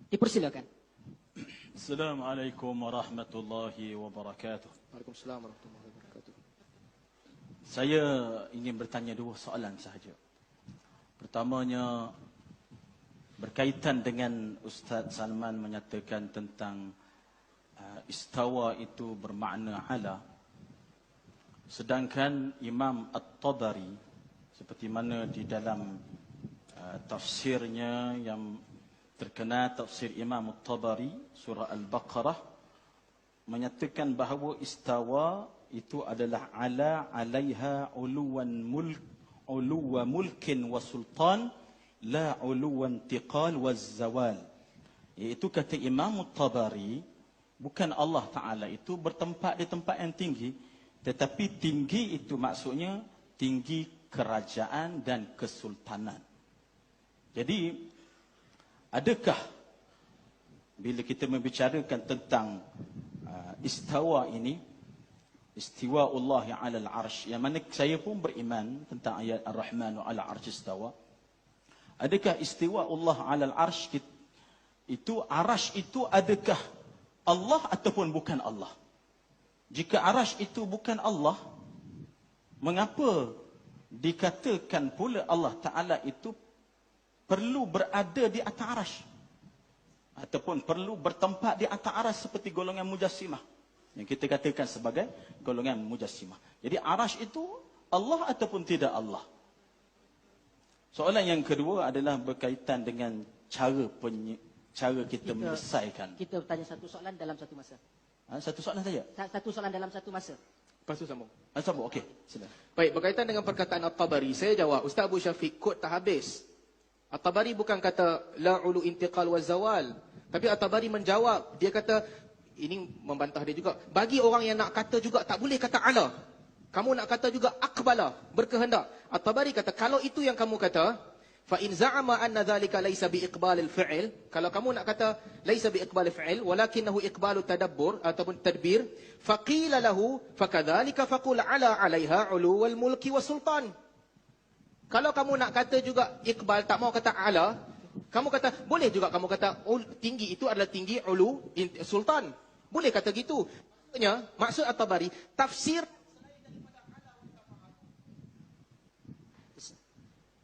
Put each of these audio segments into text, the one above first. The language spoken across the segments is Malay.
Dipersilakan. Assalamualaikum warahmatullahi wabarakatuh. Waalaikumsalam warahmatullahi wabarakatuh. Saya ingin bertanya dua soalan sahaja. Pertamanya berkaitan dengan Ustaz Salman menyatakan tentang istawa itu bermakna ala. Sedangkan Imam At-Tabari seperti mana di dalam tafsirnya yang terkenal, tafsir Imam At-Tabari surah Al-Baqarah, menyatakan bahawa istawa itu adalah ala alaiha uluwan mulkin wa sultan la uluwan tiqal wa zawal. Iaitu kata Imam At-Tabari, bukan Allah Ta'ala itu bertempat di tempat yang tinggi, tetapi tinggi itu maksudnya tinggi kerajaan dan kesultanan. Jadi, adakah bila kita membicarakan tentang istawa ini, istiwa Allah ala al-arsh, yang mana saya pun beriman tentang ayat Ar-Rahmanu ala arsh istawa. Adakah istiwa Allah ala al-arsh itu, arsh itu adakah Allah ataupun bukan Allah? Jika arsh itu bukan Allah, mengapa dikatakan pula Allah Ta'ala itu perlu berada di atas arsh? Ataupun perlu bertempat di atas arsh seperti golongan mujassimah, yang kita katakan sebagai golongan mujassimah. Jadi arsh itu Allah ataupun tidak Allah? Soalan yang kedua adalah berkaitan dengan cara kita menyelesaikan. Kita bertanya satu soalan dalam satu masa. Satu soalan saja? Satu soalan dalam satu masa. Lepas tu sambung. Sambung, okey. Silakan. Baik, berkaitan dengan perkataan At-Tabari, saya jawab, Ustaz Abu Syafiq, kod tak habis. At-Tabari bukan kata la ulu intiqal wa zawal. Tapi At-Tabari menjawab, dia kata, ini membantah dia juga, bagi orang yang nak kata juga tak boleh kata ala. Kamu nak kata juga akbala, berkehendak. At-Tabari kata, kalau itu yang kamu kata, fa in za'ama anna dhalika laysa bi iqbalil fi'l, kalau kamu nak kata laysa bi iqbalil fi'l walakinahu iqbalu tadabbur ataupun tadbir, faqila lahu fakadhalika faqul ala 'alaiha 'uluwal mulki was sultan. Kalau kamu nak kata juga iqbal, tak mau kata ala, kamu kata boleh juga kamu kata tinggi itu adalah tinggi ulu sultan. Boleh kata gitu. Maksudnya, maksud At-Tabari,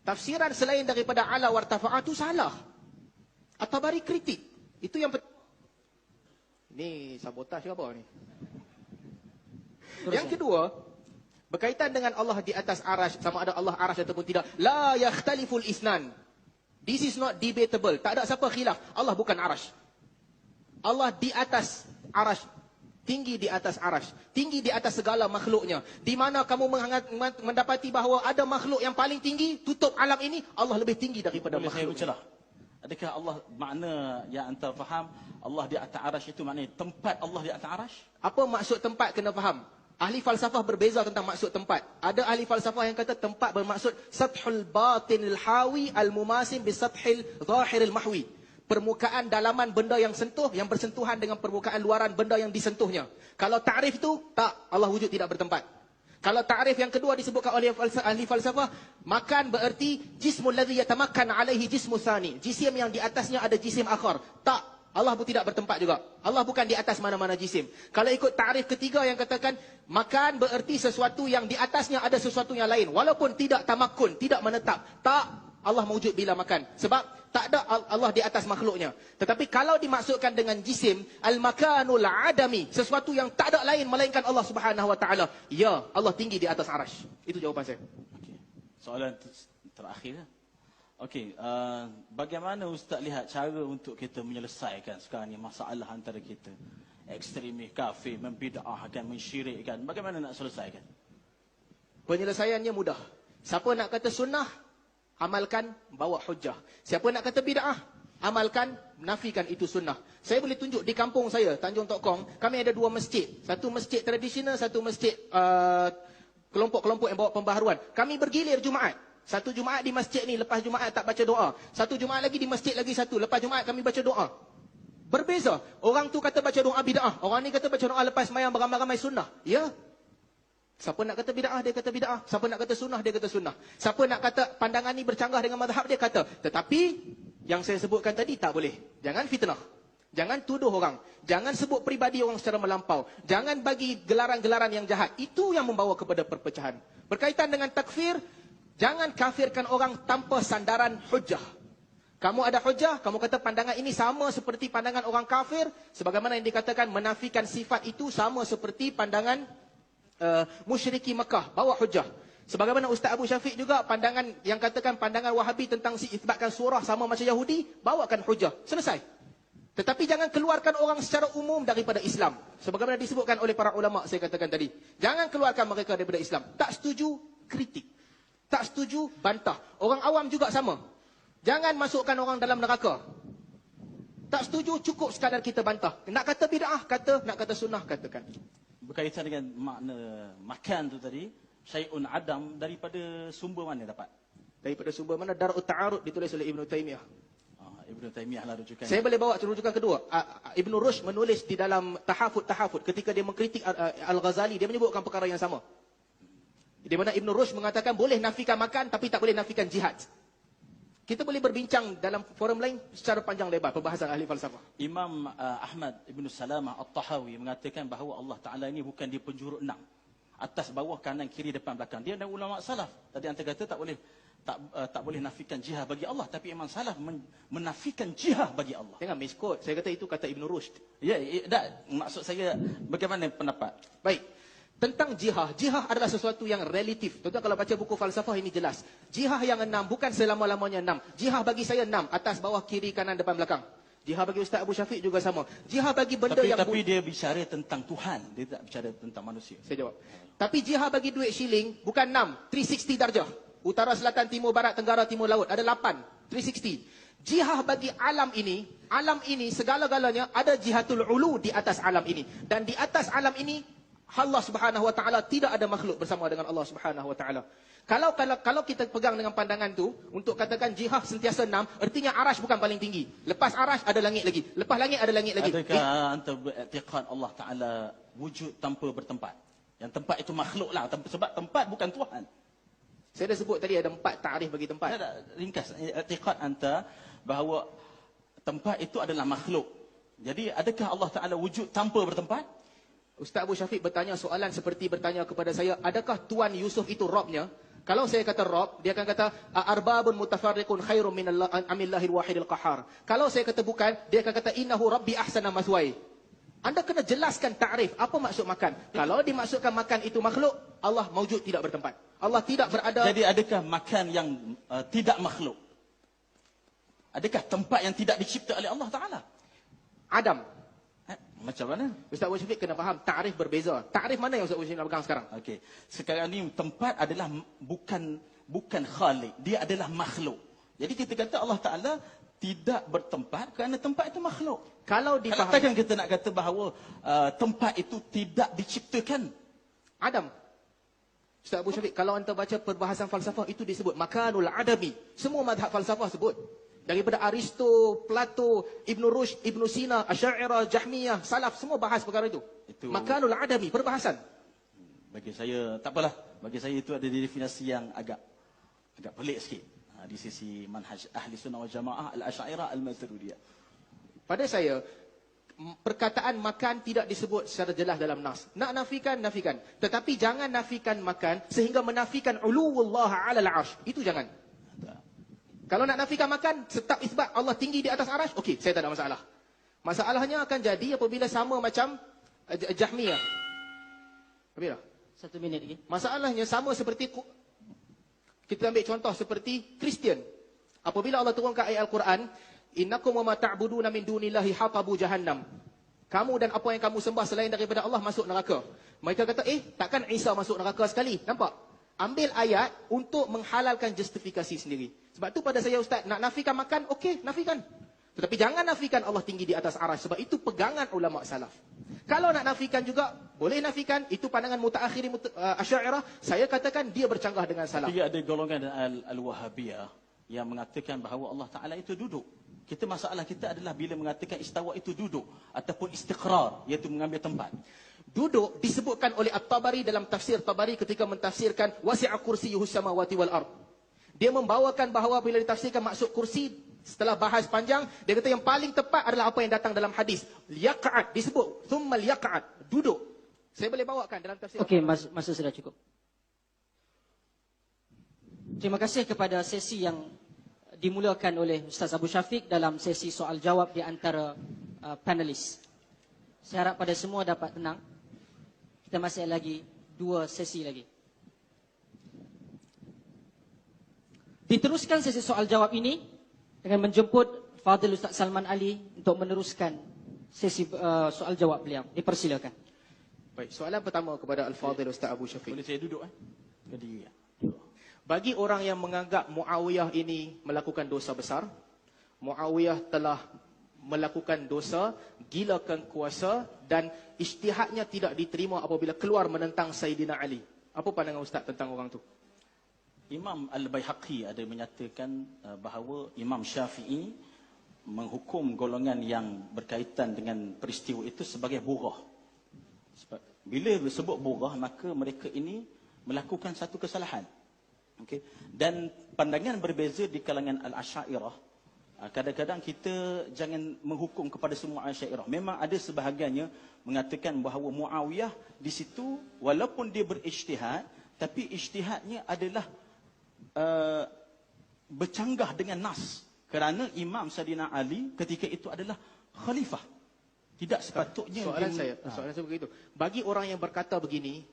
tafsiran selain daripada ala wartafa'ah itu salah. At-Tabari kritik. Itu yang ni sabotaj ke apa ni? Yang kedua, berkaitan dengan Allah di atas arash, sama ada Allah arash ataupun tidak, la yakhtaliful isnan. This is not debatable. Tak ada siapa khilaf. Allah bukan arash. Allah di atas arash. Tinggi di atas arash. Tinggi di atas segala makhluknya. Di mana kamu mendapati bahawa ada makhluk yang paling tinggi, tutup alam ini, Allah lebih tinggi daripada makhluk. Adakah Allah, makna yang anda faham, Allah di atas arash itu maknanya tempat Allah di atas arash? Apa maksud tempat kena faham? Ahli falsafah berbeza tentang maksud tempat. Ada ahli falsafah yang kata tempat bermaksud sathul batinil hawi al-mumasim bisathil zahiril mahwi. Permukaan dalaman benda yang sentuh, yang bersentuhan dengan permukaan luaran benda yang disentuhnya. Kalau ta'rif itu, tak, Allah wujud tidak bertempat. Kalau ta'rif yang kedua disebutkan oleh ahli falsafah, makan bererti jismul ladzi yatamakkan alaihi jismu tsani. Jisim yang di atasnya ada jisim akhar. Tak, Allah pun tidak bertempat juga. Allah bukan di atas mana-mana jisim. Kalau ikut ta'rif ketiga yang katakan, makan bererti sesuatu yang di atasnya ada sesuatu yang lain. Walaupun tidak tamakkun, tidak menetap. Tak, Allah mewujud bila makan. Sebab tak ada Allah di atas makhluknya. Tetapi kalau dimaksudkan dengan jisim, al-makanul adami, sesuatu yang tak ada lain melainkan Allah Subhanahu wa taala. Ya, Allah tinggi di atas arash. Itu jawapan saya. Okey. Soalan terakhir. Okey, bagaimana Ustaz lihat cara untuk kita menyelesaikan sekarang ni masalah antara kita? Ekstremis, kafir, membid'ahkan, mensyirikkan. Bagaimana nak selesaikan? Penyelesaiannya mudah. Siapa nak kata sunnah, amalkan, bawa hujah. Siapa nak kata bid'ah, amalkan, nafikan itu sunnah. Saya boleh tunjuk di kampung saya, Tanjung Tok Kong, kami ada dua masjid. Satu masjid tradisional, satu masjid kelompok-kelompok yang bawa pembaharuan. Kami bergilir Jumaat. Satu Jumaat di masjid ni, lepas Jumaat tak baca doa. Satu Jumaat lagi di masjid lagi satu, lepas Jumaat kami baca doa. Berbeza. Orang tu kata baca doa bid'ah. Orang ni kata baca doa lepas semayang beramai-ramai sunnah. Ya. Siapa nak kata bid'ah, dia kata bid'ah. Siapa nak kata sunnah, dia kata sunnah. Siapa nak kata pandangan ni bercanggah dengan mazhab, dia kata. Tetapi, Yang saya sebutkan tadi tak boleh. Jangan fitnah. Jangan tuduh orang. Jangan sebut peribadi orang secara melampau. Jangan bagi gelaran-gelaran yang jahat. Itu yang membawa kepada perpecahan. Berkaitan dengan takfir, jangan kafirkan orang tanpa sandaran hujah. Kamu ada hujah, kamu kata pandangan ini sama seperti pandangan orang kafir. Sebagaimana yang dikatakan menafikan sifat itu sama seperti pandangan musyriki Mekah. Bawa hujah. Sebagaimana Ustaz Abu Syafiq juga, pandangan yang katakan pandangan Wahabi tentang isbatkan surah sama macam Yahudi, bawakan hujah. Selesai. Tetapi jangan keluarkan orang secara umum daripada Islam. Sebagaimana disebutkan oleh para ulama, saya katakan tadi. Jangan keluarkan mereka daripada Islam. Tak setuju, kritik. Tak setuju, bantah. Orang awam juga sama. Jangan masukkan orang dalam neraka. Tak setuju, cukup sekadar kita bantah. Nak kata bid'ah, kata. Nak kata sunnah, katakan. Berkaitan dengan makna makan tu tadi, syai'un adam, daripada sumber mana dapat? Daripada sumber mana? Dar'ut Ta'arud ditulis oleh Ibn Taymiyah. Ibn Taymiyah lah rujukan. Saya boleh bawa rujukan kedua. Ibn Rushd menulis di dalam Tahafut ketika dia mengkritik Al-Ghazali, dia menyebutkan perkara yang sama. Di mana Ibn Rushd mengatakan boleh nafikan makan tapi tak boleh nafikan jihad. Kita boleh berbincang dalam forum lain secara panjang lebar perbahasan ahli falsafah. Imam Ahmad Ibn Salamah At-Tahawi mengatakan bahawa Allah Ta'ala ini bukan di penjuru 6. Atas, bawah, kanan, kiri, depan, belakang. Dia dan ulama salaf. Tadi anda kata tak boleh nafikan jihad bagi Allah, tapi Imam Salaf menafikan jihad bagi Allah. Jangan misquote. Saya kata itu kata Ibn Rushd. Ya, maksud saya bagaimana pendapat? Baik. Tentang jihad. Jihad adalah sesuatu yang relatif. Tuan-tuan kalau baca buku falsafah ini jelas. Jihad yang 6 bukan selama-lamanya 6. Jihad bagi saya 6. Atas, bawah, kiri, kanan, depan, belakang. Jihad bagi Ustaz Abu Syafiq juga sama. Jihad bagi benda tapi dia bicara tentang Tuhan. Dia tak bicara tentang manusia. Saya jawab. Tapi jihad bagi duit shilling bukan 6. 360 darjah. Utara, selatan, timur, barat, tenggara, timur, laut. Ada 8. 360. Jihad bagi alam ini segala-galanya ada jihatul ulu di atas alam ini. Dan di atas alam ini, Allah Subhanahu Wa Taala tidak ada makhluk bersama dengan Allah Subhanahu Wa Taala. Kalau kita pegang dengan pandangan tu, untuk katakan jihad sentiasa 6, artinya arash bukan paling tinggi. Lepas arash ada langit lagi. Lepas langit ada langit lagi. Adakah anta beriktikad Allah Ta'ala wujud tanpa bertempat? Yang tempat itu makhluk lah. Sebab tempat bukan Tuhan. Saya dah sebut tadi ada 4 ta'rif bagi tempat. Ringkas. I'tiqad anta bahawa tempat itu adalah makhluk. Jadi adakah Allah Ta'ala wujud tanpa bertempat? Ustaz Abu Syafiq bertanya soalan seperti bertanya kepada saya, adakah Tuan Yusuf itu Robnya? Kalau saya kata Rob, dia akan kata arbabun mutafarriqun khairum min amillahil wahidil qahar. Kalau saya kata bukan, dia akan kata innahu rabbi ahsana maswai. Anda kena jelaskan ta'rif, apa maksud makan. Kalau dimaksudkan makan itu makhluk, Allah maujud tidak bertempat. Allah tidak berada. Jadi adakah makan yang tidak makhluk? Adakah tempat yang tidak dicipta oleh Allah Ta'ala? Adam. Macam mana? Ustaz Abu Syafiq kena faham, ta'rif berbeza. Ta'rif mana yang Ustaz Abu Syafiq nak pegang sekarang? Okey. Sekarang ni tempat adalah bukan khalik, dia adalah makhluk. Jadi kita kata Allah Ta'ala tidak bertempat kerana tempat itu makhluk. Kalau difahami, takkan kita nak kata bahawa tempat itu tidak diciptakan? Adam. Ustaz Abu Syafiq, kalau anda baca perbahasan falsafah itu disebut makanul adami. Semua madhab falsafah sebut. Daripada Aristo, Plato, Ibn Rushd, Ibn Sina, Asy'ariyah, Jahmiyah, Salaf, semua bahas perkara itu. Makanul adami, perbahasan. Bagi saya, tak apalah. Bagi saya itu ada definisi yang agak pelik sikit. Di sisi manhaj ahli sunnah wal jamaah, al-Asy'ariyah, al-Maturidiyah. Pada saya, perkataan makan tidak disebut secara jelas dalam nas. Nak nafikan. Tetapi jangan nafikan makan sehingga menafikan uluwullah ala al-arsh. Itu jangan. Kalau nak nafikan makan, tetap isbat Allah tinggi di atas arasy, okey, saya tak ada masalah. Masalahnya akan jadi apabila sama macam Jahmiyah. Apabila? 1 minit lagi. Masalahnya sama seperti, kita ambil contoh seperti Kristian. Apabila Allah turunkan ayat Al-Quran, innakum wa ma ta'buduna min dunillahi hatabu jahannam. Kamu dan apa yang kamu sembah selain daripada Allah masuk neraka. Mereka kata, takkan Isa masuk neraka sekali? Nampak? Ambil ayat untuk menghalalkan justifikasi sendiri. Sebab tu pada saya, Ustaz, nak nafikan makan, okey, nafikan. Tetapi jangan nafikan Allah tinggi di atas arasy. Sebab itu pegangan ulama salaf. Kalau nak nafikan juga, boleh nafikan. Itu pandangan mutaakhiri Asy'ariyah. Saya katakan dia bercanggah dengan salaf. Tapi ada golongan Al-Wahabiyah yang mengatakan bahawa Allah Ta'ala itu duduk. Masalah kita adalah bila mengatakan istawa itu duduk. Ataupun istiqrar, iaitu mengambil tempat. Duduk disebutkan oleh At-Tabari dalam tafsir Tabari ketika mentafsirkan wasi'a kursiyyuhus samawati wal ard. Dia membawakan bahawa bila ditafsirkan maksud kursi, Setelah bahas panjang, dia kata yang paling tepat adalah apa yang datang dalam hadis. Yaq'ad disebut, thumma yaq'ad, duduk. Saya boleh bawakan dalam tafsir. Okey, masa sudah cukup. Terima kasih kepada sesi yang dimulakan oleh Ustaz Abu Syafiq dalam sesi soal jawab di antara panelis. Saya harap pada semua dapat tenang. Kita masih lagi 2 sesi lagi. Diteruskan sesi soal jawab ini dengan menjemput Fadil Ustaz Salman Ali untuk meneruskan sesi soal jawab beliau. Dipersilakan. Baik, soalan pertama kepada Al-Fadhil Ustaz Abu Syafiq. Boleh saya duduk Berdiri. Bagi orang yang menganggap Muawiyah ini melakukan dosa besar, Muawiyah telah melakukan dosa, gilakan kuasa dan ijtihadnya tidak diterima apabila keluar menentang Sayyidina Ali. Apa pandangan Ustaz tentang orang tu? Imam Al-Baihaqi ada menyatakan bahawa Imam Syafi'i menghukum golongan yang berkaitan dengan peristiwa itu sebagai burah. Bila disebut burah, maka mereka ini melakukan satu kesalahan. Okay. Dan pandangan berbeza di kalangan Al-Asy'ariyah. Kadang-kadang kita jangan menghukum kepada semua Asy'ariyah. Memang ada sebahagiannya mengatakan bahawa Muawiyah di situ walaupun dia berijtihad, tapi ijtihadnya adalah bercanggah dengan nas, kerana Imam Sayyidina Ali ketika itu adalah khalifah. Tidak sepatutnya soalan saya begitu. Bagi orang yang berkata begini,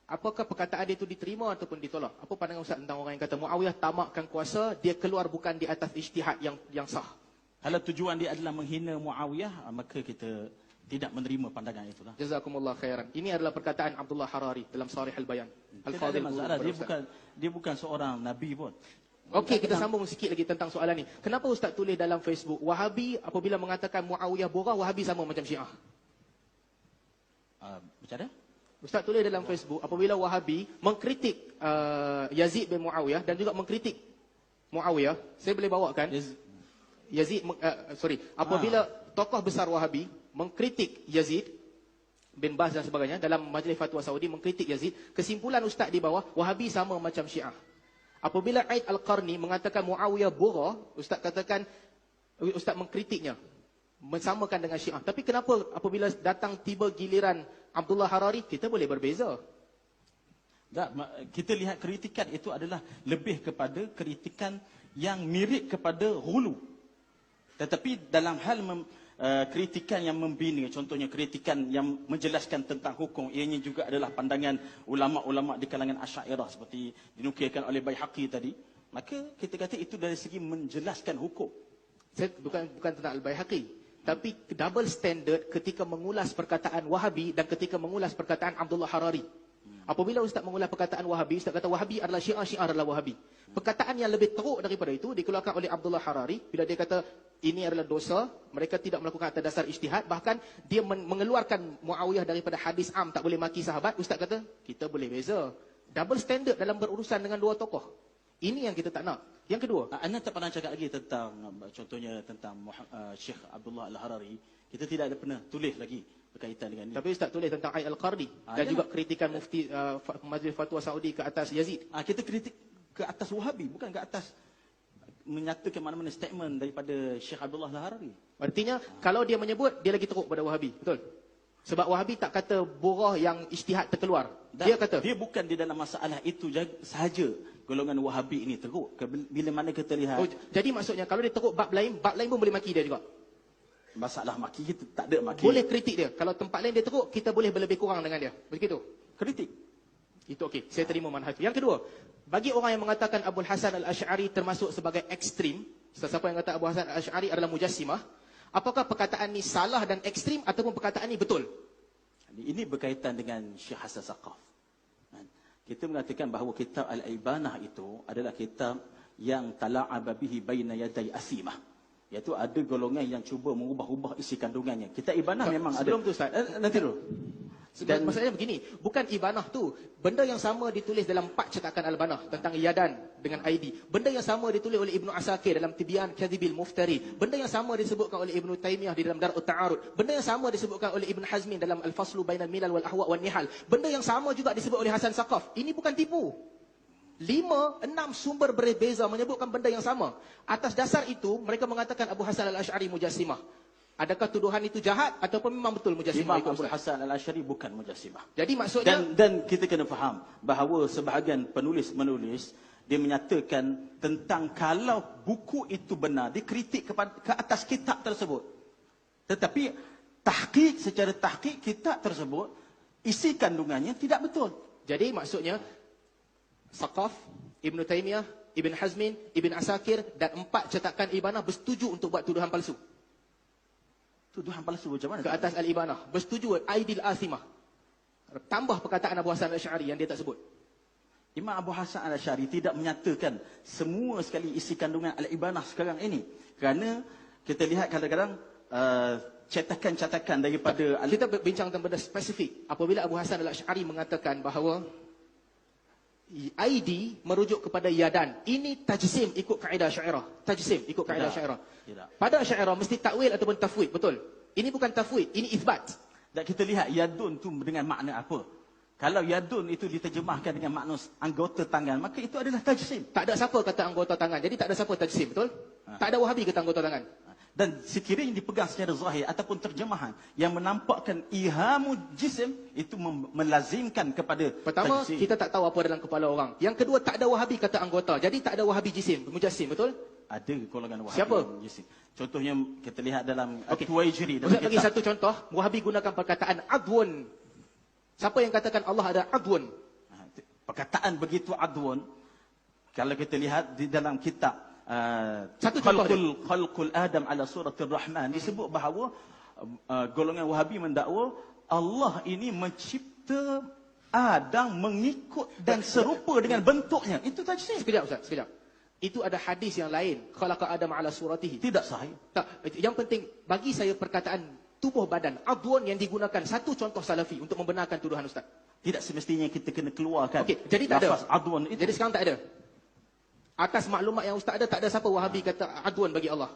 apakah perkataan dia itu diterima ataupun ditolak? Apa pandangan Ustaz tentang orang yang kata Muawiyah tamakkan kuasa, dia keluar bukan di atas ijtihad yang sah? Kalau tujuan dia adalah menghina Muawiyah, maka kita tidak menerima pandangan itulah. Jazakumullah khairan. Ini adalah perkataan Abdullah Harari dalam Sharih Al-Bayan. Al-Fadhil dia bukan seorang nabi pun. Okey, kita sambung sikit lagi tentang soalan ni. Kenapa Ustaz tulis dalam Facebook, Wahabi apabila mengatakan Muawiyah borah, Wahabi sama macam Syiah? Macam mana? Ustaz tulis dalam Facebook, apabila Wahabi mengkritik Yazid bin Muawiyah dan juga mengkritik Muawiyah, saya boleh bawakan? Apabila tokoh besar Wahabi mengkritik Yazid bin Baz dan sebagainya dalam Majlis Fatwa Saudi, mengkritik Yazid, kesimpulan Ustaz di bawah, Wahabi sama macam Syiah. Apabila Aid Al-Qarni mengatakan Muawiyah borah, Ustaz katakan, Ustaz mengkritiknya, mensamakan dengan Syiah. Tapi kenapa apabila datang tiba giliran Abdullah Harari, kita boleh berbeza? Tak, kita lihat kritikan itu adalah lebih kepada kritikan yang mirip kepada hulu. Tetapi dalam hal kritikan yang membina, contohnya kritikan yang menjelaskan tentang hukum, ianya juga adalah pandangan ulama-ulama di kalangan Asy'ariyah seperti dinukilkan oleh Baihaqi tadi, maka kita kata itu dari segi menjelaskan hukum. Saya bukan tentang Al-Baihaqi, tapi double standard ketika mengulas perkataan Wahabi dan ketika mengulas perkataan Abdullah Harari. Apabila Ustaz mengulas perkataan Wahabi, Ustaz kata Wahabi adalah Syiah, Syiah adalah Wahabi. Perkataan yang lebih teruk daripada itu dikeluarkan oleh Abdullah Harari bila dia kata ini adalah dosa, mereka tidak melakukan atas dasar ijtihad, bahkan dia mengeluarkan Muawiyah daripada hadis am, tak boleh maki sahabat. Ustaz kata kita boleh beza. Double standard dalam berurusan dengan dua tokoh. Ini yang kita tak nak. Yang kedua, anda tak pernah cakap lagi tentang contohnya tentang Syekh Abdullah Al-Harari. Kita tidak ada pernah tulis lagi berkaitan dengan ini. Tapi Ustaz tulis tentang Aid Al-Qarni dan juga kritikan mufti Majlis Fatwa Saudi ke atas Yazid. Kita kritik ke atas Wahabi, bukan ke atas menyatakan mana-mana statement daripada Syekh Abdullah Al-Harari. Artinya kalau dia menyebut, dia lagi teruk pada Wahabi, betul? Sebab Wahabi tak kata borah yang ijtihad terkeluar. Dia kata dia bukan di dalam masalah itu sahaja golongan Wahabi ini teruk. Bila mana kita lihat, jadi maksudnya kalau dia teruk bab lain pun boleh maki dia juga. Masalah maki kita tak ada maki. Boleh kritik dia. Kalau tempat lain dia teruk, kita boleh berlebih kurang dengan dia. Begitu? Kritik. Itu okey. Saya terima manhaj itu. Yang kedua, bagi orang yang mengatakan Abu Hasan Al-Asy'ari termasuk sebagai ekstrim, siapa yang kata Abu Hasan Al-Asy'ari adalah mujassimah, apakah perkataan ni salah dan ekstrim ataupun perkataan ni betul? Ini berkaitan dengan Syekh Hasan Saqaf. Kita mengatakan bahawa kitab Al-Ibanah itu adalah kitab yang tala'aba bihi baina yaday asimah. Iaitu ada golongan yang cuba mengubah-ubah isi kandungannya. Kitab Ibanah memang sebelum ada. Tu Ustaz, nanti dulu. Dan maksudnya begini, bukan Ibanah tu, benda yang sama ditulis dalam 4 cetakan Al-Banah tentang Yadan dengan ID. Benda yang sama ditulis oleh Ibnu Asakir dalam Tibyan Kadhibil Muftari. Benda yang sama disebutkan oleh Ibnu Taimiyah di dalam Dar'ut Ta'arud. Benda yang sama disebutkan oleh Ibn Hazmin dalam Al-Faslu Bainal Milal wal Ahwa' wan Nihal. Benda yang sama juga disebut oleh Hasan Saqaf. Ini bukan tipu. 5, 6 sumber berbeza menyebutkan benda yang sama. Atas dasar itu, mereka mengatakan Abu Hasan al-Asy'ari mujassimah. Adakah tuduhan itu jahat ataupun memang betul mujassimah? Imam Abu Hasan al-Asy'ari bukan mujassimah. Jadi maksudnya, Dan kita kena faham bahawa sebahagian penulis-menulis dia menyatakan tentang kalau buku itu benar, dikritik ke atas kitab tersebut. Tetapi secara tahqiq kitab tersebut, isi kandungannya tidak betul. jadi maksudnya Saqaf, Ibn Taymiyah, Ibn Hazmin, Ibn Asakir dan 4 cetakan Ibanah bersetuju untuk buat tuduhan palsu Tuduhan palsu macam mana? ke atas Al-Ibanah. Bersetuju Aidil Athimah. Tambah perkataan Abu Hasan al-Asy'ari yang dia tak sebut. Imam Abu Hasan al-Asy'ari tidak menyatakan semua sekali isi kandungan Al-Ibanah sekarang ini. Kerana kita lihat kadang-kadang cetakan-cetakan daripada Kita berbincang tentang benda spesifik. Apabila Abu Hasan al-Asy'ari mengatakan bahawa ID merujuk kepada yadan. Ini tajsim ikut kaedah Asy'ariyah. Tajsim ikut kaedah Tidak. Asy'ariyah. Tidak. Pada Asy'ariyah mesti takwil ataupun tafwid, betul? Ini bukan tafwid, ini itsbat. Dan kita lihat yadun tu dengan makna apa. Kalau yadun itu diterjemahkan dengan makna anggota tangan, maka itu adalah tajsim. Tak ada siapa kata anggota tangan. Jadi tak ada siapa tajsim, betul? Tak ada Wahabi kata anggota tangan. Dan sekiranya dipegang secara zahir ataupun terjemahan yang menampakkan ihamu jisim, itu melazimkan kepada Pertama, tajsim. kita tak tahu apa dalam kepala orang. Yang kedua, tak ada Wahabi kata anggota. Jadi tak ada Wahabi jisim, mujassim, betul? Ada golongan Wahabi Siapa? yang jisim. Contohnya kita lihat dalam Okey. Tuwaijiri. Ustaz bagi satu contoh, Wahabi gunakan perkataan adwun. Siapa yang katakan Allah ada adwun? Perkataan begitu adwun, kalau kita lihat di dalam kitab Satu contoh Khalqul Adam ala suratul Rahman, disebut bahawa golongan Wahabi mendakwa Allah ini mencipta Adam mengikut dan serupa dengan bentuknya. Itu tajsim. Sekejap Ustaz, sekejap. Itu ada hadis yang lain. Khalaqa Adam ala suratihi. Tidak sahih. Tak, yang penting bagi saya perkataan tubuh badan, adwun yang digunakan satu contoh salafi untuk membenarkan tuduhan Ustaz. Tidak semestinya kita kena keluarkan Okey, jadi tak ada. lafaz adwan itu. Jadi sekarang tak ada. Atas maklumat yang Ustaz ada, tak ada siapa Wahabi kata adwun bagi Allah.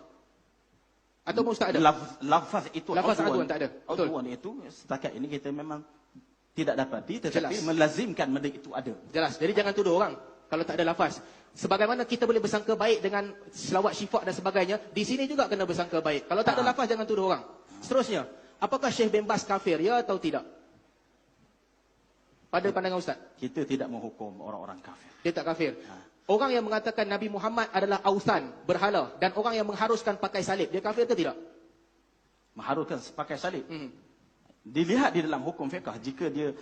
Ataupun Ustaz ada? Lafaz itu Lafaz adwan tak ada. Betul. Adwan itu setakat ini kita memang tidak dapati, tetapi Jelas. melazimkan benda itu ada. Jelas. Jadi jangan tuduh orang kalau tak ada lafaz. Sebagaimana kita boleh bersangka baik dengan selawat syifa dan sebagainya, di sini juga kena bersangka baik. Kalau tak ada lafaz, jangan tuduh orang. Seterusnya, apakah Syekh bin Baz kafir, ya atau tidak? Pada pandangan Ustaz, Kita tidak menghukum orang-orang kafir. dia tak kafir. Orang yang mengatakan Nabi Muhammad adalah ausan, berhala, dan orang yang mengharuskan pakai salib, dia kafir ke tidak? Mengharuskan pakai salib. Hmm. Dilihat di dalam hukum fiqh, jika dia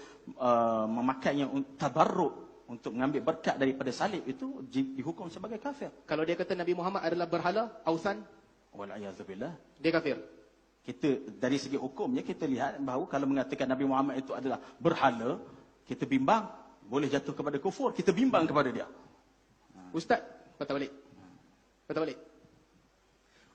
memakainya tabarruk untuk mengambil berkat daripada salib, itu dihukum sebagai kafir. Kalau dia kata Nabi Muhammad adalah berhala, ausan, Wal'iyadzubillah. dia kafir. Kita dari segi hukumnya kita lihat bahawa kalau mengatakan Nabi Muhammad itu adalah berhala, kita bimbang, boleh jatuh kepada kufur, kita bimbang kepada dia. Ustaz, patah balik. Patah balik.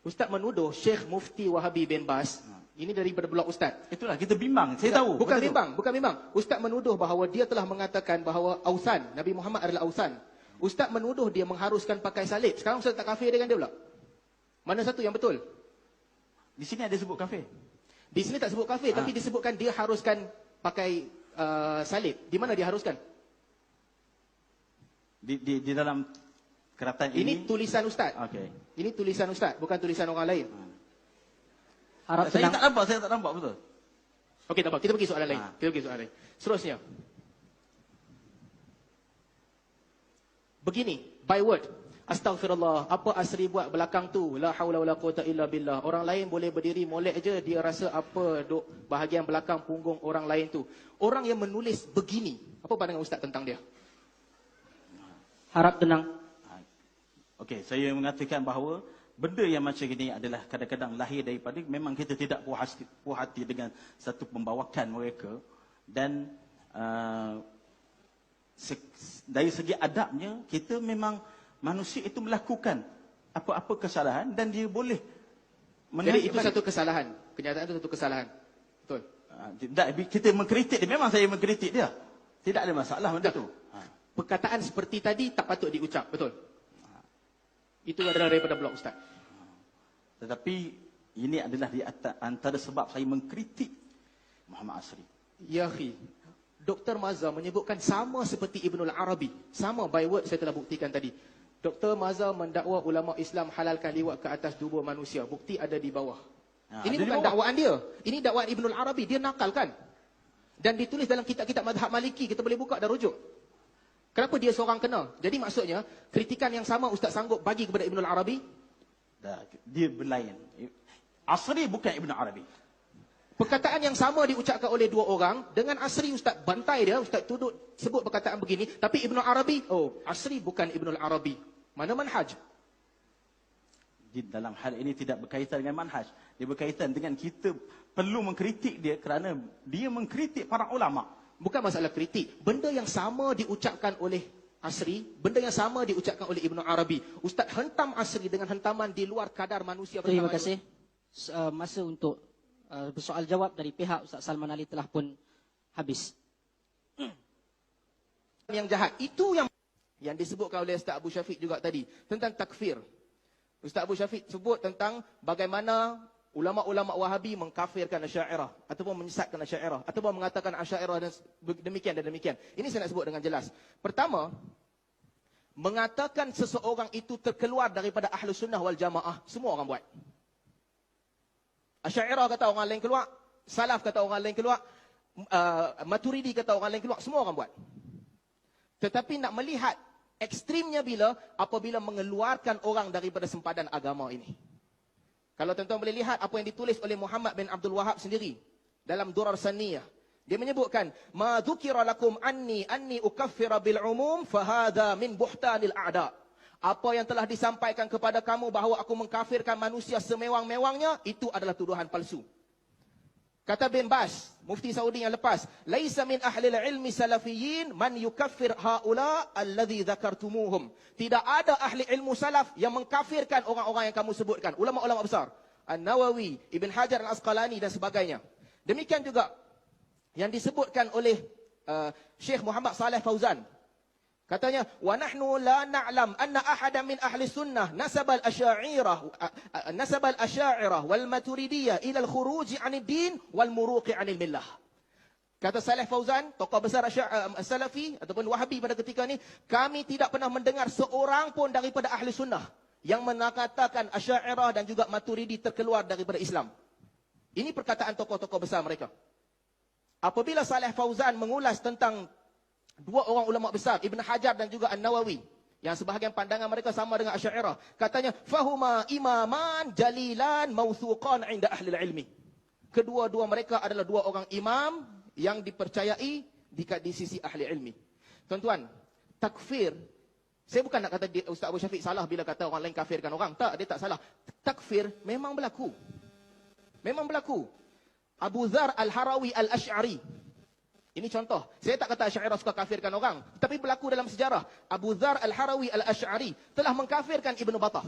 Ustaz menuduh Syekh Mufti Wahabi bin Baz, ini dari blog Ustaz. Itulah kita bimbang, saya tahu. Bukan betul. bimbang, bukan bimbang. Ustaz menuduh bahawa dia telah mengatakan bahawa ausan, Nabi Muhammad adalah ausan. Ustaz menuduh dia mengharuskan pakai salib. Sekarang Ustaz tak kafir dengan dia pula. Mana satu yang betul? Di sini ada sebut kafir. Di sini tak sebut kafir, tapi disebutkan dia haruskan pakai salib. Di mana dia haruskan? Di dalam keratan Ini ini. tulisan Ustaz. Okey. Ini tulisan Ustaz, bukan tulisan orang lain. Harap Saya tenang. tak nampak betul. Okey, tak apa. Kita pergi soalan lain. Ah. Kita pergi soalan lain. Seterusnya. Begini, by word. Astaghfirullah. Apa Asri buat belakang tu? La haula wala quwata illa billah. Orang lain boleh berdiri molek je, dia rasa apa duk bahagian belakang punggung orang lain tu. Orang yang menulis begini, apa pandangan Ustaz tentang dia? Harap tenang. Okey, saya mengatakan bahawa benda yang macam ini adalah kadang-kadang lahir daripada memang kita tidak puas hati dengan satu pembawakan mereka, dan dari segi adabnya kita memang manusia itu melakukan apa-apa kesalahan dan dia boleh Jadi itu satu kesalahan. Kenyataan itu satu kesalahan. Betul. kita mengkritik dia, memang saya mengkritik dia. Tidak ada masalah benda tu. Perkataan seperti tadi tak patut diucap. Betul. Itu adalah daripada blog Ustaz. Tetapi ini adalah di antara sebab saya mengkritik Muhammad Asri. Ya khi, Dr. Mazhar menyebutkan sama seperti Ibnul Arabi. Sama by word saya telah buktikan tadi. Dr. Mazhar mendakwa ulama Islam halalkan liwat ke atas tubuh manusia. Bukti ada di bawah. Ini ada di bukan bawah. dakwaan dia. Ini dakwaan Ibnul Arabi. Dia nakalkan. Dan ditulis dalam kitab-kitab mazhab Maliki. Kita boleh buka dan rujuk. Kenapa dia seorang kena? Jadi maksudnya, kritikan yang sama Ustaz sanggup bagi kepada Ibnul Arabi? Dia berlain. Asri bukan Ibn Arabi. Perkataan yang sama diucapkan oleh dua orang. Dengan Asri Ustaz bantai dia. Ustaz sebut perkataan begini. Tapi Ibn Arabi, Asri bukan Ibnul Arabi. Mana manhaj? Dalam hal ini tidak berkaitan dengan manhaj. Dia berkaitan dengan kita perlu mengkritik dia kerana dia mengkritik para ulama. Bukan masalah kritik. Benda yang sama diucapkan oleh Asri, benda yang sama diucapkan oleh Ibn Arabi. Ustaz hentam Asri dengan hentaman di luar kadar manusia. Terima kasih. Masa untuk bersoal jawab dari pihak Ustaz Salman Ali telah pun habis. Yang jahat. Itu yang disebutkan oleh Ustaz Abu Syafiq juga tadi. Tentang takfir. Ustaz Abu Syafiq sebut tentang bagaimana ulama-ulama Wahabi mengkafirkan Asy'ariyah ataupun menyesatkan Asy'ariyah ataupun mengatakan Asy'ariyah dan demikian dan demikian. Ini saya nak sebut dengan jelas. Pertama, mengatakan seseorang itu terkeluar daripada Ahlus Sunnah wal Jamaah, semua orang buat. Asy'ariyah kata orang lain keluar, Salaf kata orang lain keluar, Maturidi kata orang lain keluar, semua orang buat. Tetapi nak melihat ekstrimnya apabila mengeluarkan orang daripada sempadan agama ini. Kalau tuan-tuan boleh lihat apa yang ditulis oleh Muhammad bin Abdul Wahab sendiri dalam Durar Saniyah. Dia menyebutkan, "Ma dzukira lakum anni ukaffira bil umum fa hadha min buhtanil a'da." Apa yang telah disampaikan kepada kamu bahawa aku mengkafirkan manusia semewang-mewangnya, itu adalah tuduhan palsu. Kata bin Bas, mufti Saudi yang lepas, "Laisa min ahli ilmi salafiyyin man yukaffir haula alladhi dzakartumuhum." Tidak ada ahli ilmu salaf yang mengkafirkan orang-orang yang kamu sebutkan, ulama-ulama besar. An-Nawawi, Ibn Hajar Al-Asqalani dan sebagainya. Demikian juga yang disebutkan oleh Syekh Muhammad Saleh Fauzan. Katanya, "Wa nahnu la na'lam anna ahadan min ahli sunnah nasaba al-asy'ariyah wal maturidiyah ila al-khuruj 'anid din wal muruqi 'anil millah." Kata Saleh Fauzan, tokoh besar Salafi ataupun Wahabi pada ketika ini, kami tidak pernah mendengar seorang pun daripada ahli sunnah yang mengatakan Asy'ariyah dan juga Maturidi terkeluar daripada Islam. Ini perkataan tokoh-tokoh besar mereka. Apabila Saleh Fauzan mengulas tentang dua orang ulama besar, Ibn Hajar dan juga An-Nawawi, yang sebahagian pandangan mereka sama dengan Asy'ariyah, katanya, "Fahuma imaman jalilan mawthuqan 'inda ahli ilmi." Kedua-dua mereka adalah dua orang imam yang dipercayai di sisi ahli ilmi. Tuan-tuan, takfir, saya bukan nak kata Ustaz Abu Syafiq salah bila kata orang lain kafirkan orang. Tak, dia tak salah. Takfir memang berlaku. Memang berlaku. Abu Dzar Al-Harawi Al-Asy'ari. Ini contoh. Saya tak kata Asy'ariyah suka kafirkan orang. Tapi berlaku dalam sejarah. Abu Dzar Al-Harawi Al-Asy'ari telah mengkafirkan Ibn Battah.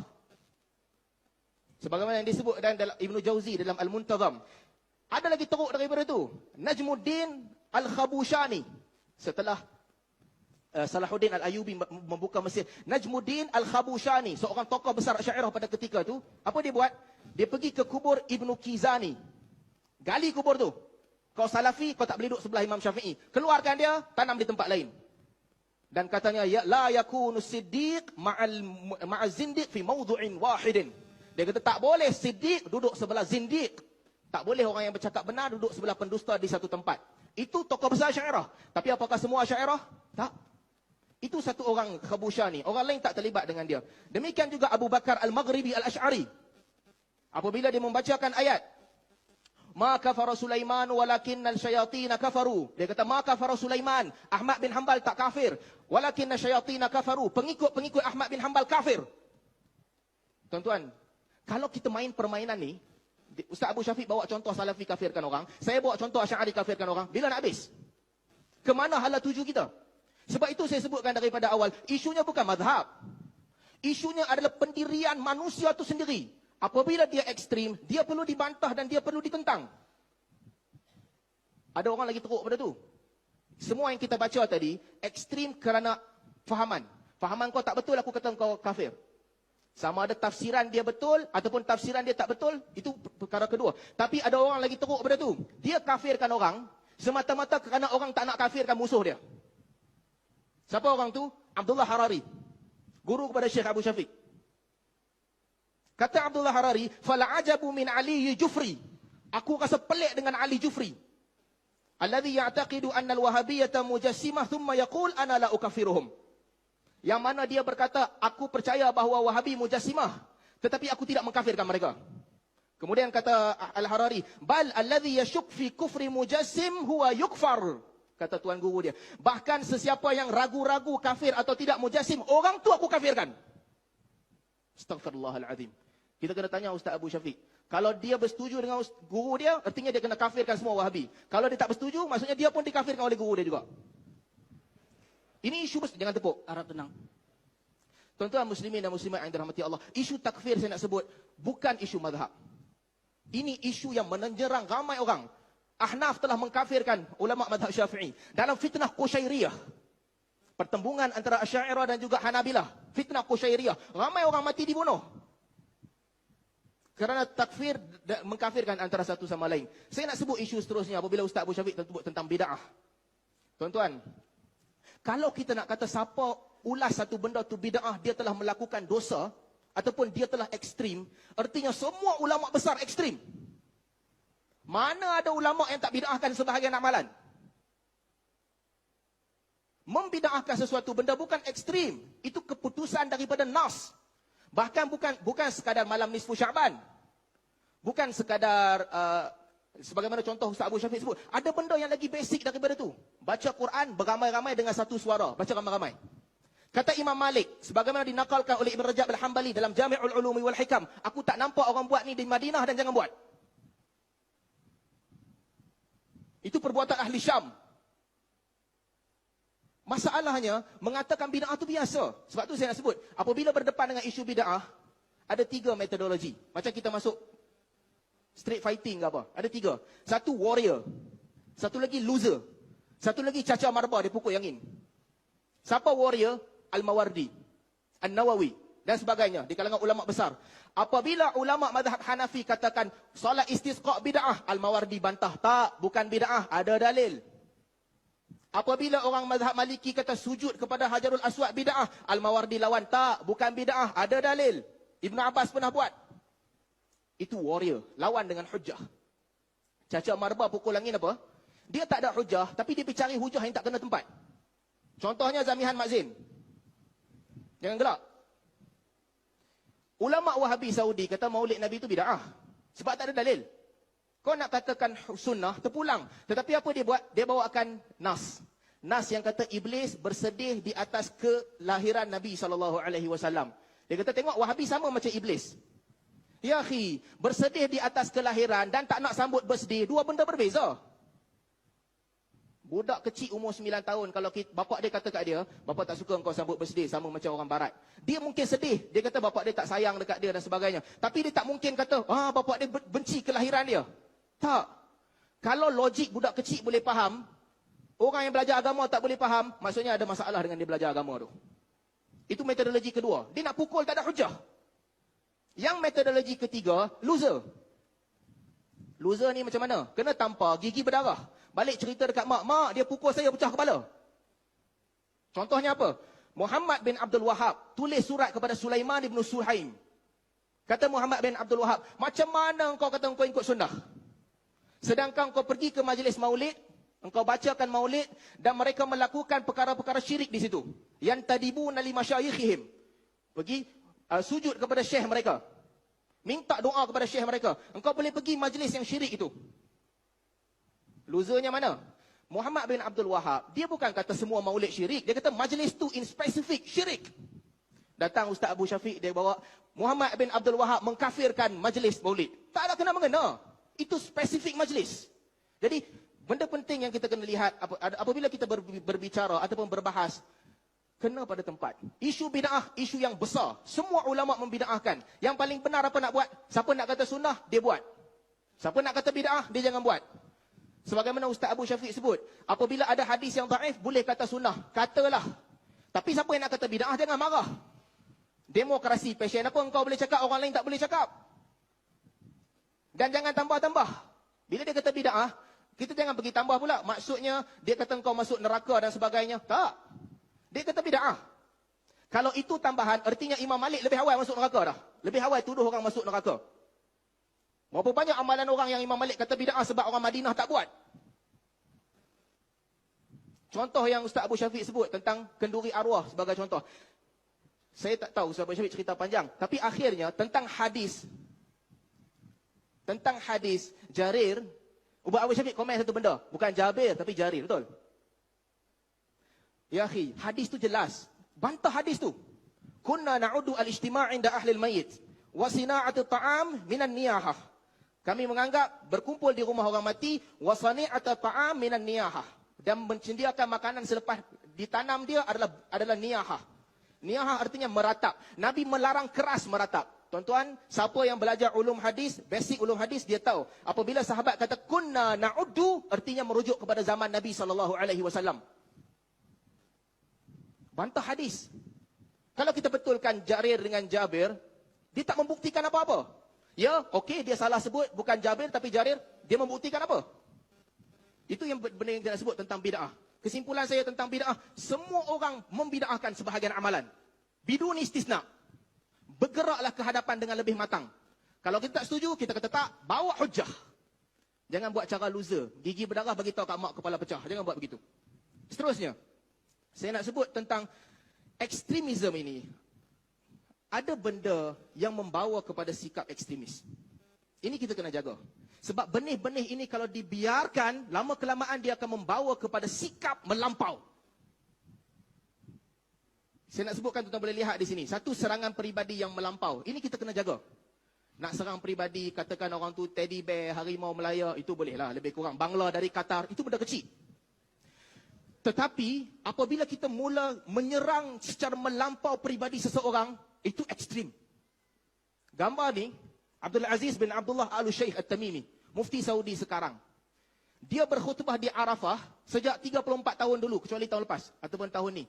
Sebagaimana yang disebut dalam Ibn Jauzi dalam Al-Muntazam. Ada lagi teruk daripada itu. Najmuddin Al-Khabushani. Setelah Salahuddin Al-Ayyubi membuka Mesir. Najmuddin Al-Khabushani, seorang tokoh besar Asy'ariyah pada ketika itu. Apa dia buat? Dia pergi ke kubur Ibn Kizani. Gali kubur tu. Kau Salafi, kau tak boleh duduk sebelah Imam Syafi'i. Keluarkan dia, tanam di tempat lain. Dan katanya, ya la yakunu siddiq ma'al zindiq fi mawdu'in wahidin. Dia kata tak boleh siddiq duduk sebelah zindiq. Tak boleh orang yang bercakap benar duduk sebelah pendusta di satu tempat. Itu tokoh besar Asy'ariyah. Tapi apakah semua Asy'ariyah? Tak. Itu satu orang Khabushani. Orang lain tak terlibat dengan dia. Demikian juga Abu Bakar Al-Maghribi Al-Asy'ari. Apabila dia membacakan ayat, "Ma kafara Sulaiman walakinnal syayatin kafaru." Dia kata, "Ma kafara Sulaiman." Ahmad bin Hanbal tak kafir. "Walakinna syayatin kafaru." Pengikut-pengikut Ahmad bin Hanbal kafir. Tuan-tuan, kalau kita main permainan ni, Ustaz Abu Syafiq bawa contoh Salafi kafirkan orang, saya bawa contoh Asy'ari kafirkan orang, bila nak habis? Kemana hala tuju kita? Sebab itu saya sebutkan daripada awal, isunya bukan mazhab. Isunya adalah pendirian manusia itu sendiri. Apabila dia ekstrim, dia perlu dibantah dan dia perlu ditentang. Ada orang lagi teruk pada tu. Semua yang kita baca tadi, ekstrim kerana fahaman. Fahaman kau tak betul, aku kata kau kafir. Sama ada tafsiran dia betul, ataupun tafsiran dia tak betul, itu perkara kedua. Tapi ada orang lagi teruk pada tu. Dia kafirkan orang, semata-mata kerana orang tak nak kafirkan musuh dia. Siapa orang tu? Abdullah Harari, guru kepada Syekh Abu Syafiq. Kata Abdullah Harari, "Fala ajabu min Ali Jufri." Aku rasa pelik dengan Ali Jufri. Alladhi ya'taqidu anna al-wahabiyyata mujassimah thumma yaqul ana la ukaffiruhum. Yang mana dia berkata, aku percaya bahawa Wahabi mujassimah, tetapi aku tidak mengkafirkan mereka. Kemudian kata Al-Harari, "Bal alladhi yashuk fi kufri mujassim huwa yukfar." Kata tuan guru dia, bahkan sesiapa yang ragu-ragu kafir atau tidak mujassim, orang tu aku kafirkan. Astaghfirullahalazim. Kita kena tanya Ustaz Abu Syafiq. Kalau dia bersetuju dengan guru dia, artinya dia kena kafirkan semua Wahabi. Kalau dia tak bersetuju, maksudnya dia pun dikafirkan oleh guru dia juga. Ini isu besar. Jangan tepuk. Harap tenang. Tuan-tuan muslimin dan muslimat yang dirahmati Allah. Isu takfir saya nak sebut, bukan isu mazhab. Ini isu yang menenjerang ramai orang. Ahnaf telah mengkafirkan ulama mazhab Syafi'i. Dalam fitnah Qushairiyah. Pertembungan antara Asy'ariyah dan juga Hanabilah. Fitnah Qushairiyah. Ramai orang mati dibunuh. Kerana takfir mengkafirkan antara satu sama lain. Saya nak sebut isu seterusnya apabila Ustaz Abu Syafiq tersebut tentang bid'ah. Tuan-tuan, kalau kita nak kata siapa ulas satu benda tu bid'ah, dia telah melakukan dosa ataupun dia telah ekstrim, artinya semua ulama besar ekstrim. Mana ada ulama yang tak bid'ahkan sebahagian amalan? Membid'ahkan sesuatu benda bukan ekstrim, itu keputusan daripada nas. Bahkan bukan sekadar malam nisfu Syaban. Bukan sekadar sebagaimana contoh Ustaz Abu Syafiq sebut, ada benda yang lagi basic daripada tu. Baca Quran beramai-ramai dengan satu suara, baca ramai-ramai. Kata Imam Malik, sebagaimana dinakalkan oleh Ibn Rajab Al-Hambali dalam Jami'ul Ulumi wal Hikam, aku tak nampak orang buat ni di Madinah dan jangan buat. Itu perbuatan ahli Syam. Masalahnya, mengatakan bid'ah itu biasa. Sebab tu saya nak sebut, apabila berdepan dengan isu bid'ah, ada 3 metodologi. Macam kita masuk street fighting ke apa. Ada 3. Satu warrior. Satu lagi loser. Satu lagi caca marba, dia pukul yang in. Siapa warrior? Al-Mawardi, An-Nawawi dan sebagainya di kalangan ulama besar. Apabila ulama mazhab Hanafi katakan solat istisqa bid'ah, Al-Mawardi bantah, tak, bukan bid'ah, ada dalil. Apabila orang mazhab Maliki kata sujud kepada Hajarul Aswad bid'ah, Al-Mawardi lawan, tak, bukan bid'ah, ada dalil. Ibnu Abbas pernah buat. Itu warrior, lawan dengan hujah. Caca marba pukul angin apa? Dia tak ada hujah, tapi dia pergi cari hujah yang tak kena tempat. Contohnya Zamihan Mazzin. Jangan gelak. Ulama Wahabi Saudi kata maulid Nabi itu bid'ah. Sebab tak ada dalil. Kau nak katakan sunnah, terpulang. Tetapi apa dia buat? Dia bawakan nas. Nas yang kata iblis bersedih di atas kelahiran Nabi SAW. Dia kata tengok Wahabi sama macam iblis. Ya akhi, bersedih di atas kelahiran dan tak nak sambut birthday, dua benda berbeza. Budak kecil umur 9 tahun, kalau bapak dia kata kat dia, bapak tak suka engkau sambut birthday sama macam orang barat. Dia mungkin sedih, dia kata bapak dia tak sayang dekat dia dan sebagainya. Tapi dia tak mungkin kata, bapak dia benci kelahiran dia. Tak. Kalau logik budak kecil boleh faham, orang yang belajar agama tak boleh faham, maksudnya ada masalah dengan dia belajar agama tu. Itu metodologi kedua. Dia nak pukul tak ada hujah. Yang metodologi ketiga, loser. Loser ni macam mana? Kena tampar, gigi berdarah. Balik cerita dekat mak, dia pukul saya pecah kepala. Contohnya apa? Muhammad bin Abdul Wahab tulis surat kepada Sulaiman ibn Suhaim. Kata Muhammad bin Abdul Wahab, macam mana engkau kata engkau ikut sunnah? Sedangkan engkau pergi ke majlis maulid, engkau bacakan maulid dan mereka melakukan perkara-perkara syirik di situ. Yang tadibuna li masyayikhihim. Pergi sujud kepada syekh mereka. Minta doa kepada syekh mereka. Engkau boleh pergi majlis yang syirik itu. Losernya mana? Muhammad bin Abdul Wahab, dia bukan kata semua maulid syirik. Dia kata majlis tu in specific syirik. Datang Ustaz Abu Syafiq, dia bawa Muhammad bin Abdul Wahab mengkafirkan majlis maulid. Tak ada kena-mengena. Itu spesifik majlis. Jadi, benda penting yang kita kena lihat apabila kita berbicara ataupun berbahas, kena pada tempat. Isu bid'ah, isu yang besar. Semua ulama membid'ahkan. Yang paling benar apa nak buat? Siapa nak kata sunnah, dia buat. Siapa nak kata bid'ah, dia jangan buat. Sebagaimana Ustaz Abu Syafiq sebut, apabila ada hadis yang dhaif, boleh kata sunnah. Katalah. Tapi siapa yang nak kata bid'ah, jangan marah. Demokrasi, passion apa engkau boleh cakap, orang lain tak boleh cakap. Dan jangan tambah-tambah. Bila dia kata bid'ah, Kita jangan pergi tambah pula. Maksudnya, dia kata kau masuk neraka dan sebagainya. Tak. Dia kata bid'ah. Kalau itu tambahan, artinya Imam Malik lebih awal masuk neraka dah. Lebih awal tuduh orang masuk neraka. Berapa banyak amalan orang yang Imam Malik kata bid'ah sebab orang Madinah tak buat. Contoh yang Ustaz Abu Syafiq sebut tentang kenduri arwah sebagai contoh. Saya tak tahu Ustaz Abu Syafiq cerita panjang. Tapi akhirnya tentang hadis Jarir, Abu Syafiq komen satu benda. Bukan Jabir, tapi Jarir, betul? Ya akhi, hadis tu jelas. Bantah hadis tu. Kunna na'udu al-ijtima' inda ahli al-mayyit. Wa sina'atu ta'am minan niyahah. Kami menganggap berkumpul di rumah orang mati. Wa sani'atu ta'am minan niyahah. Dan menyediakan makanan selepas ditanam dia adalah niyahah. Niyahah artinya meratap. Nabi melarang keras meratap. Tuan-tuan, siapa yang belajar ulum hadis, basic ulum hadis, dia tahu. Apabila sahabat kata kunna na'uddu, artinya merujuk kepada zaman Nabi SAW. Bantah hadis. Kalau kita betulkan Jarir dengan Jabir, dia tak membuktikan apa-apa. Ya, okey, dia salah sebut, bukan Jabir tapi Jarir, dia membuktikan apa? Itu yang benda yang kita sebut tentang bid'ah. Kesimpulan saya tentang bid'ah, semua orang membid'ahkan sebahagian amalan. Bidun istisna. Bergeraklah ke hadapan dengan lebih matang. Kalau kita tak setuju, kita kata tak, bawa hujah. Jangan buat cara loser. Gigi berdarah bagi tahu kat mak kepala pecah. Jangan buat begitu. Seterusnya, saya nak sebut tentang ekstremisme ini. Ada benda yang membawa kepada sikap ekstremis. Ini kita kena jaga. Sebab benih-benih ini kalau dibiarkan, lama-kelamaan dia akan membawa kepada sikap melampau. Saya nak sebutkan, tuan-tuan boleh lihat di sini. Satu, serangan peribadi yang melampau. Ini kita kena jaga. Nak serang peribadi, katakan orang tu teddy bear, harimau Melaya, itu bolehlah, lebih kurang. Bangla dari Qatar, itu benda kecil. Tetapi, apabila kita mula menyerang secara melampau peribadi seseorang, itu ekstrim. Gambar ni, Abdul Aziz bin Abdullah Al-Shaykh At-Tamimi, mufti Saudi sekarang. Dia berkhutbah di Arafah sejak 34 tahun dulu, kecuali tahun lepas, ataupun tahun ni.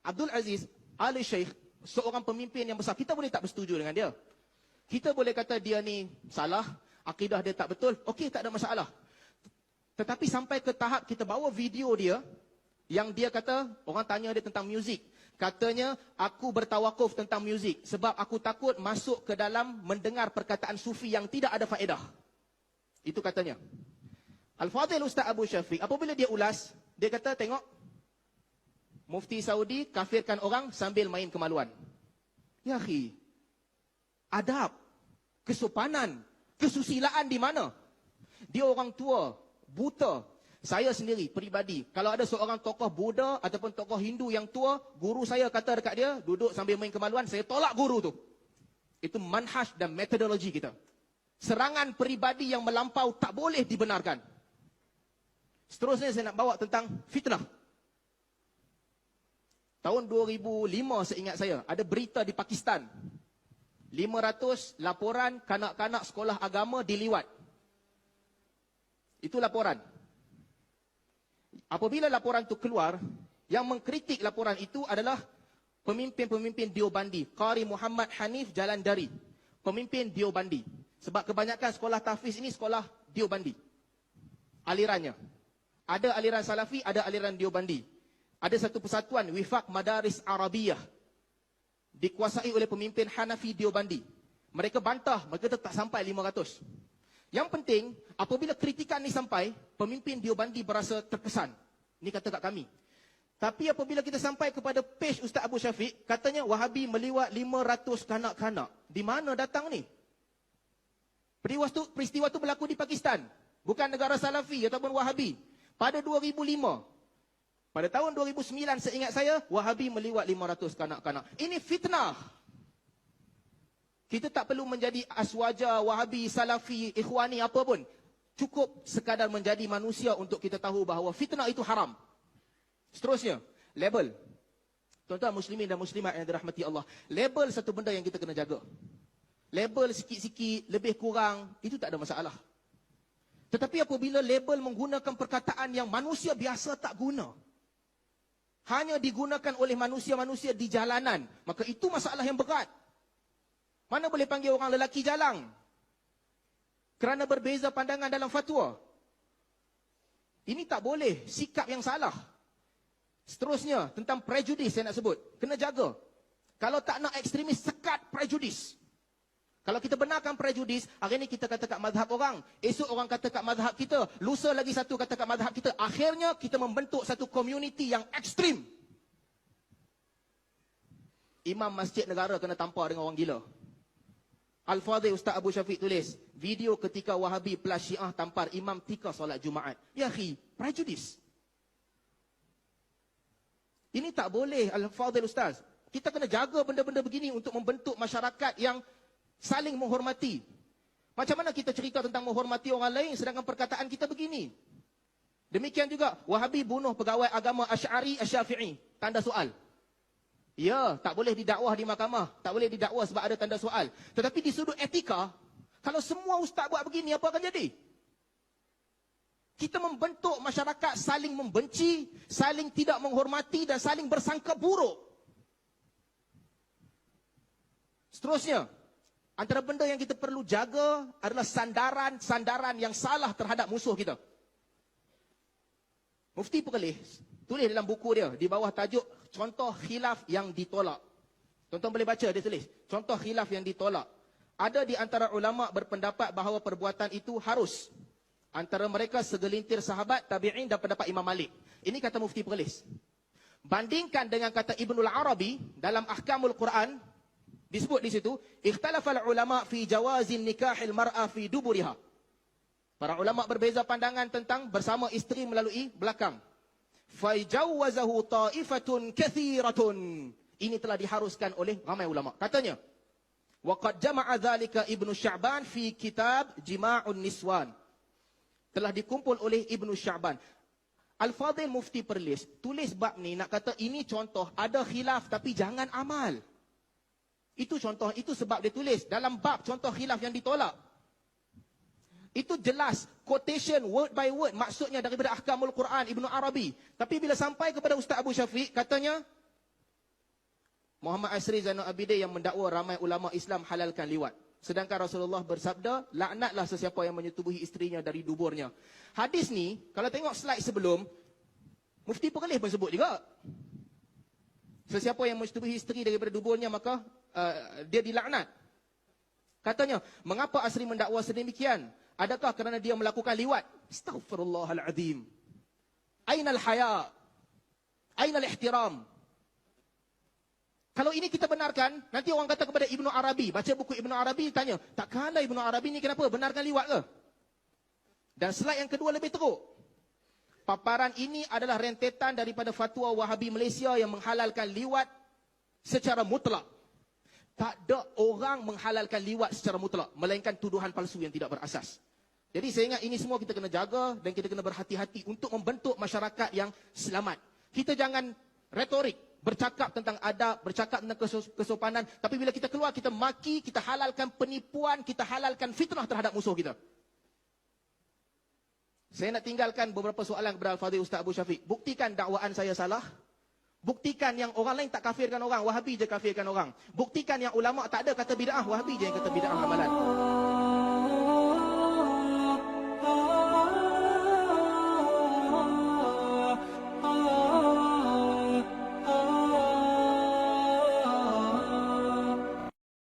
Abdul Aziz Al-Shaykh, seorang pemimpin yang besar. Kita boleh tak bersetuju dengan dia. Kita boleh kata dia ni salah, akidah dia tak betul. Okey, tak ada masalah. Tetapi sampai ke tahap kita bawa video dia, yang dia kata, orang tanya dia tentang muzik. Katanya, aku bertawakuf tentang muzik sebab aku takut masuk ke dalam mendengar perkataan sufi yang tidak ada faedah. Itu katanya. Al-Fadhil Ustaz Abu Syafiq, apabila dia ulas, dia kata, tengok, Mufti Saudi kafirkan orang sambil main kemaluan. Ya akhi, adab, kesopanan, kesusilaan di mana? Dia orang tua, buta. Saya sendiri, peribadi, kalau ada seorang tokoh Buddha ataupun tokoh Hindu yang tua, guru saya kata dekat dia, duduk sambil main kemaluan, saya tolak guru tu. Itu manhaj dan metodologi kita. Serangan peribadi yang melampau tak boleh dibenarkan. Seterusnya saya nak bawa tentang fitnah. Tahun 2005 seingat saya, ada berita di Pakistan. 500 laporan kanak-kanak sekolah agama diliwat. Itu laporan. Apabila laporan itu keluar, yang mengkritik laporan itu adalah pemimpin-pemimpin Deobandi. Qari Muhammad Hanif Jalandari. Pemimpin Deobandi. Sebab kebanyakan sekolah tahfiz ini sekolah Deobandi. Alirannya. Ada aliran Salafi, ada aliran Deobandi. Ada satu persatuan, Wifaq Madaris Arabiyah. Dikuasai oleh pemimpin Hanafi Deobandi. Mereka bantah, mereka tak sampai 500. Yang penting, apabila kritikan ni sampai, pemimpin Deobandi berasa terkesan. Ini kata kat kami. Tapi apabila kita sampai kepada page Ustaz Abu Syafiq, katanya Wahabi meliwat 500 kanak-kanak. Di mana datang ni? Peristiwa tu berlaku di Pakistan. Bukan negara Salafi ataupun Wahabi. Pada 2005. Pada tahun 2009 seingat saya, Wahabi meliwat 500 kanak-kanak. Ini fitnah. Kita tak perlu menjadi aswaja, Wahabi, Salafi, Ikhwani, apa pun. Cukup sekadar menjadi manusia untuk kita tahu bahawa fitnah itu haram. Seterusnya, label. Tuan-tuan muslimin dan muslimat yang dirahmati Allah. Label satu benda yang kita kena jaga. Label sikit-sikit, lebih kurang, itu tak ada masalah. Tetapi apabila label menggunakan perkataan yang manusia biasa tak guna, hanya digunakan oleh manusia-manusia di jalanan, maka itu masalah yang berat. Mana boleh panggil orang lelaki jalang? kerana berbeza pandangan dalam fatwa. Ini tak boleh, sikap yang salah. Seterusnya, tentang prejudis saya nak sebut. Kena jaga. Kalau tak nak ekstremis, sekat prejudis. Kalau kita benarkan prejudis, hari ini kita kata kat mazhab orang, esok orang kata kat mazhab kita, lusa lagi satu kata kat mazhab kita. Akhirnya kita membentuk satu komuniti yang ekstrim. Imam masjid negara kena tampar dengan orang gila. Al-Fadhil Ustaz Abu Syafiq tulis, video ketika Wahabi plus Syiah tampar imam tika solat Jumaat. Ya akhi, prejudis. Ini tak boleh Al-Fadhil Ustaz. Kita kena jaga benda-benda begini untuk membentuk masyarakat yang saling menghormati. Macam mana kita cerita tentang menghormati orang lain sedangkan perkataan kita begini? Demikian juga Wahabi bunuh pegawai agama Asy'ari Asy-Syafi'i. Tanda soal. Ya, tak boleh didakwah di mahkamah, tak boleh didakwah sebab ada tanda soal. Tetapi di sudut etika, kalau semua ustaz buat begini, apa akan jadi? Kita membentuk masyarakat saling membenci, saling tidak menghormati dan saling bersangka buruk. Seterusnya, antara benda yang kita perlu jaga adalah sandaran-sandaran yang salah terhadap musuh kita. Mufti Perlis tulis dalam buku dia di bawah tajuk contoh khilaf yang ditolak. Tuan-tuan boleh baca, dia tulis contoh khilaf yang ditolak. Ada di antara ulama berpendapat bahawa perbuatan itu harus. Antara mereka segelintir sahabat, tabi'in dan pendapat Imam Malik. Ini kata Mufti Perlis. Bandingkan dengan kata Ibnul Arabi dalam Ahkamul Quran, disebut di situ, ikhtalafal ulama fi jawazin nikahil mar'a fi duburiha. Para ulama berbeza pandangan tentang bersama isteri melalui belakang. Fajawwazahu ta'ifatun kathiratun. Ini telah diharuskan oleh ramai ulama. Katanya, waqad jama'a dzalika Ibnu Sya'ban fi kitab Jima'un Niswan. Telah dikumpul oleh Ibnu Sya'ban. Al-Fadhil Mufti Perlis tulis bab ni nak kata ini contoh ada khilaf tapi jangan amal. Itu contoh, itu sebab dia tulis dalam bab contoh khilaf yang ditolak. Itu jelas, quotation word by word, maksudnya daripada Ahkamul Quran, Ibnu Arabi. Tapi bila sampai kepada Ustaz Abu Syafiq, katanya, Muhammad Asri Zainul Abidin yang mendakwa ramai ulama Islam halalkan liwat. Sedangkan Rasulullah bersabda, laknatlah sesiapa yang menyetubuhi isterinya dari duburnya. Hadis ni, kalau tengok slide sebelum, Mufti Perlis pun sebut juga. Sesiapa yang menyetubuhi isteri daripada duburnya, maka dia dilaknat. Katanya, mengapa Asri mendakwa sedemikian? Adakah kerana dia melakukan liwat? Astaghfirullahaladzim. Ainal haya? Ainal ihtiram? Kalau ini kita benarkan, nanti orang kata kepada Ibnu Arabi, baca buku Ibnu Arabi, tanya, takkanlah Ibnu Arabi ni kenapa benarkan liwat ke? Dan slide yang kedua lebih teruk. Paparan ini adalah rentetan daripada fatwa Wahabi Malaysia yang menghalalkan liwat secara mutlak. Tak ada orang menghalalkan liwat secara mutlak, melainkan tuduhan palsu yang tidak berasas. Jadi saya ingat ini semua kita kena jaga dan kita kena berhati-hati untuk membentuk masyarakat yang selamat. Kita jangan retorik, bercakap tentang adab, bercakap tentang kesopanan, tapi bila kita keluar kita maki, kita halalkan penipuan, kita halalkan fitnah terhadap musuh kita. Saya nak tinggalkan beberapa soalan kepada Al-Fadhil Ustaz Abu Syafiq. Buktikan dakwaan saya salah. Buktikan yang orang lain tak kafirkan orang, Wahabi je kafirkan orang. Buktikan yang ulama tak ada kata bid'ah, Wahabi je yang kata bid'ah amalan.